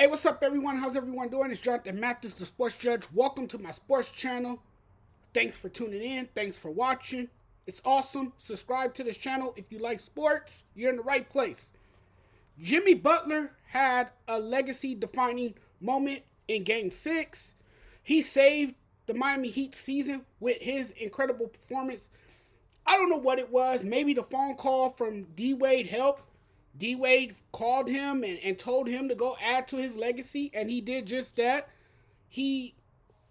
Hey, what's up, everyone? How's everyone doing? It's Jonathan Mathis, the Sports Judge. Welcome to my sports channel. Thanks for tuning in. Thanks for watching. It's awesome. Subscribe to this channel if you like sports. You're in the right place. Jimmy Butler had a legacy-defining moment in Game 6. He saved the Miami Heat season with his incredible performance. I don't know what it was. Maybe the phone call from D-Wade helped. D-Wade called him and told him to go add to his legacy, and he did just that. He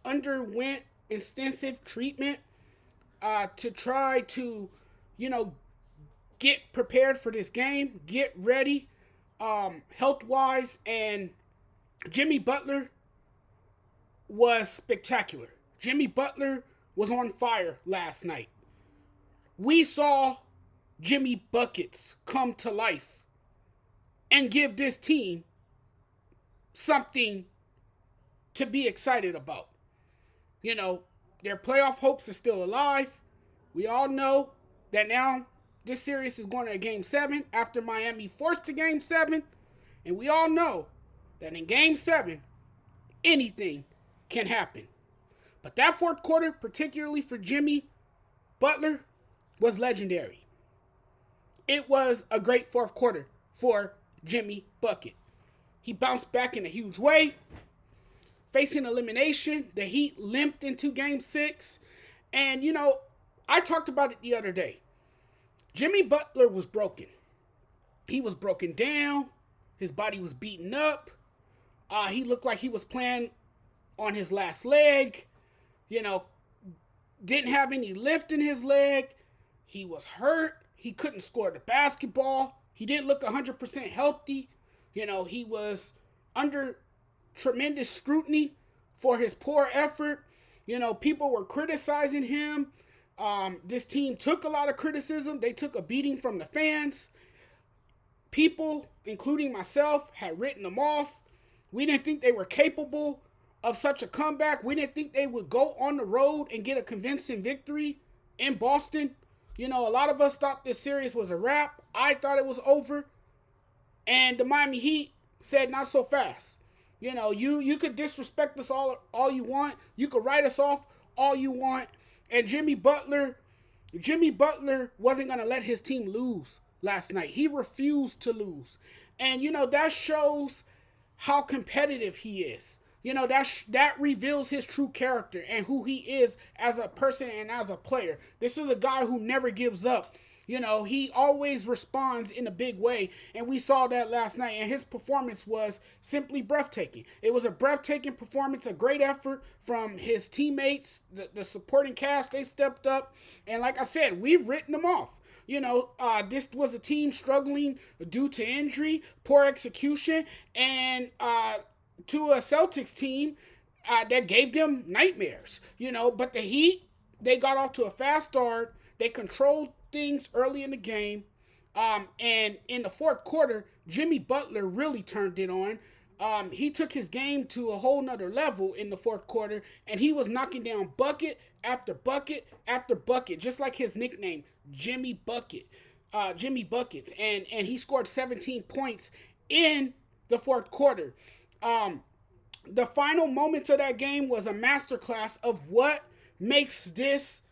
underwent extensive treatment to try to, get prepared for this game, get ready health-wise, and Jimmy Butler was spectacular. Jimmy Butler was on fire last night. We saw Jimmy Buckets come to life and give this team something to be excited about. Their playoff hopes are still alive. We all know that now this series is going to Game 7 after Miami forced the Game 7. And we all know that in Game 7, anything can happen. But that fourth quarter, particularly for Jimmy Butler, was legendary. It was a great fourth quarter for Jimmy Bucket. He bounced back in a huge way. Facing elimination, the Heat limped into Game 6. And, I talked about it the other day. Jimmy Butler was broken. He was broken down. His body was beaten up. He looked like he was playing on his last leg. Didn't have any lift in his leg. He was hurt. He couldn't score the basketball. He didn't look 100% healthy. He was under tremendous scrutiny for his poor effort. People were criticizing him. This team took a lot of criticism. They took a beating from the fans. People, including myself, had written them off. We didn't think they were capable of such a comeback. We didn't think they would go on the road and get a convincing victory in Boston. A lot of us thought this series was a wrap. I thought it was over. And the Miami Heat said, not so fast. You could disrespect us all you want. You could write us off all you want. And Jimmy Butler wasn't going to let his team lose last night. He refused to lose. And, that shows how competitive he is. That reveals his true character and who he is as a person and as a player. This is a guy who never gives up. He always responds in a big way, and we saw that last night, and his performance was simply breathtaking. It was a breathtaking performance, a great effort from his teammates, the supporting cast. They stepped up, and like I said, we've written them off. This was a team struggling due to injury, poor execution, and to a Celtics team that gave them nightmares, but the Heat, they got off to a fast start. They controlled things early in the game, and in the fourth quarter, Jimmy Butler really turned it on. He took his game to a whole nother level in the fourth quarter, and he was knocking down bucket after bucket after bucket, just like his nickname, Jimmy Bucket, Jimmy Buckets, and he scored 17 points in the fourth quarter. The final moments of that game was a masterclass of what makes this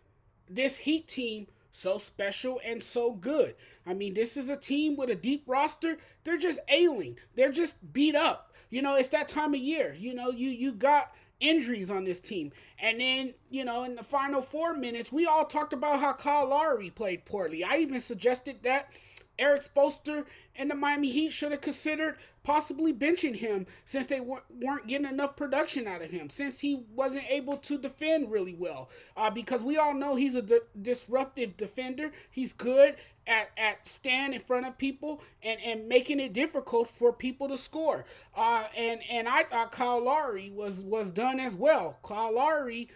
Heat team so special and so good. I mean, this is a team with a deep roster. They're just ailing. They're just beat up. It's that time of year. You got injuries on this team. And then, in the final 4 minutes, we all talked about how Kyle Lowry played poorly. I even suggested that Eric Spoelstra and the Miami Heat should have considered possibly benching him since they weren't getting enough production out of him, since he wasn't able to defend really well. Because we all know he's a disruptive defender. He's good at standing in front of people and making it difficult for people to score. And I thought Kyle Lowry was done as well. Kyle Lowry,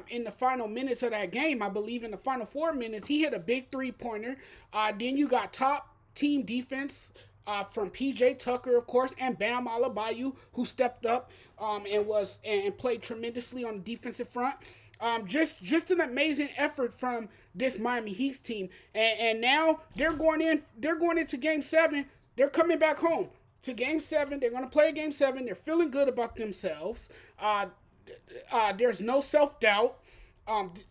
in the final minutes of that game, I believe in the final 4 minutes, he hit a big three-pointer. Then you got top team defense from PJ Tucker, of course, and Bam Adebayo, who stepped up and played tremendously on the defensive front. Just an amazing effort from this Miami Heat team, and now they're going into Game 7. They're coming back home. to game seven. They're going to play game seven. They're feeling good about themselves. There's no self doubt.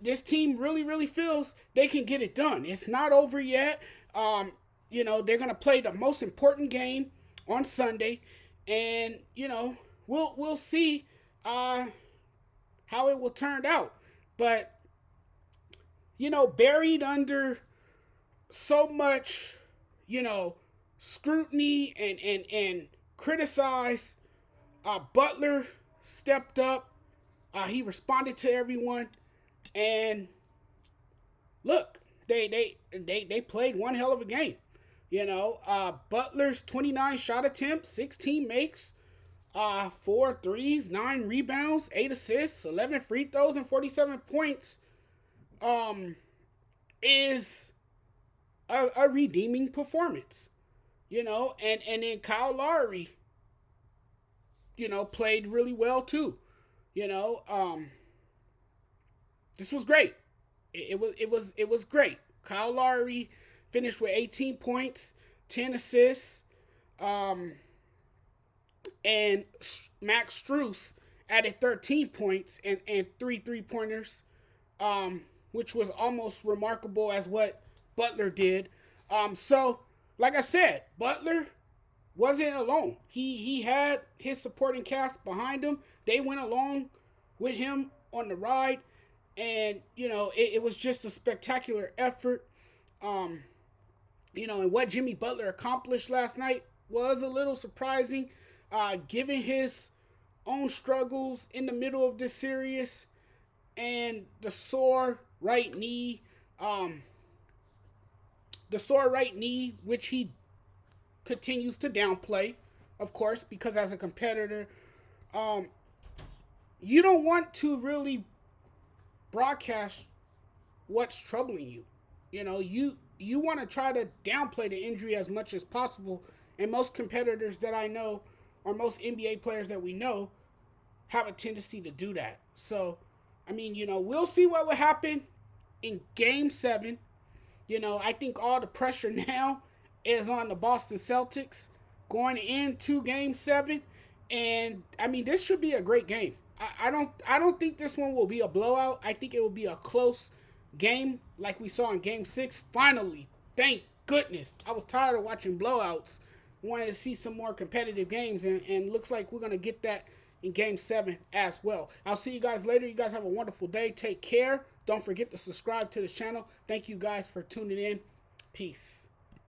This team really, really feels they can get it done. It's not over yet. They're going to play the most important game on Sunday, and we'll see how it will turn out. But buried under so much, scrutiny and criticize, Butler stepped up. He responded to everyone, and look, they played one hell of a game. Butler's 29 shot attempts, 16 makes, 4 threes, 9 rebounds, 8 assists, 11 free throws, and 47 points is a redeeming performance. And then Kyle Lowry, played really well too. This was great. It was great. Kyle Lowry finished with 18 points, 10 assists, and Max Strus added 13 points and 3 3-pointers, which was almost remarkable as what Butler did. So, like I said, Butler wasn't alone. He had his supporting cast behind him. They went along with him on the ride, and it was just a spectacular effort. And what Jimmy Butler accomplished last night was a little surprising, given his own struggles in the middle of this series and the sore right knee, which he continues to downplay, of course, because as a competitor, you don't want to really broadcast what's troubling you. You want to try to downplay the injury as much as possible, and most competitors that I know, or most NBA players that we know, have a tendency to do that. So, we'll see what will happen in Game 7. I think all the pressure now is on the Boston Celtics going into Game 7. And, this should be a great game. I don't think this one will be a blowout. I think it will be a close game like we saw in Game 6. Finally, thank goodness. I was tired of watching blowouts. Wanted to see some more competitive games, and looks like we're going to get that in Game 7 as well. I'll see you guys later. You guys have a wonderful day. Take care. Don't forget to subscribe to the channel. Thank you guys for tuning in. Peace.